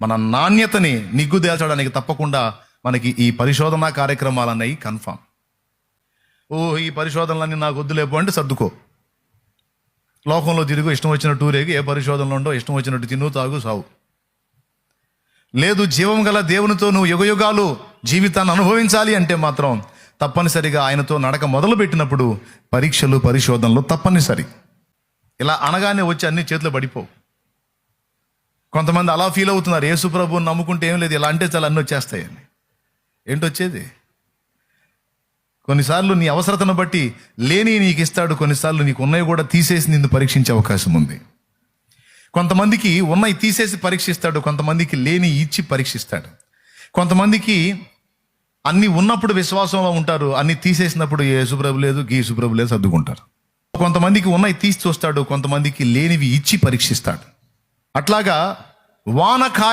మన నాణ్యతని నిగ్గుదేల్చడానికి తప్పకుండా మనకి ఈ పరిశోధనా కార్యక్రమాలు అన్నవి కన్ఫామ్. ఈ పరిశోధనలన్నీ నాకు వద్దులేపు అంటే సర్దుకో. లోకంలో తిరుగు, ఇష్టం వచ్చినట్టు ఊరేగి, ఏ పరిశోధనలు ఉండో, ఇష్టం వచ్చినట్టు తిను, తాగు, సావు. లేదు, జీవం గల దేవునితో నువ్వు యుగయుగాలు జీవితాన్ని అనుభవించాలి అంటే మాత్రం తప్పనిసరిగా ఆయనతో నడక మొదలు పెట్టినప్పుడు పరీక్షలు, పరిశోధనలు తప్పనిసరి. ఇలా అనగానే వచ్చి అన్ని చేతిలో పడిపోవు. కొంతమంది అలా ఫీల్ అవుతున్నారు, యేసు ప్రభువుని నమ్ముకుంటే ఏం లేదు, ఇలా అంటే చాలా అన్నీ వచ్చేస్తాయని. ఏంటొచ్చేది? కొన్నిసార్లు నీ అవసరతను బట్టి లేని నీకు ఇస్తాడు, కొన్నిసార్లు నీకు ఉన్నవి కూడా తీసేసి నిన్ను పరీక్షించే అవకాశం ఉంది. కొంతమందికి ఉన్నవి తీసేసి పరీక్షిస్తాడు, కొంతమందికి లేని ఇచ్చి పరీక్షిస్తాడు. కొంతమందికి అన్నీ ఉన్నప్పుడు విశ్వాసంలో ఉంటారు, అన్నీ తీసేసినప్పుడు యేసు ప్రభు లేదు, యేసు ప్రభు లేదు సర్దుకుంటారు. కొంతమందికి ఉన్నవి తీసి చూస్తాడు, కొంతమందికి లేనివి ఇచ్చి పరీక్షిస్తాడు. అట్లాగా వానకాయ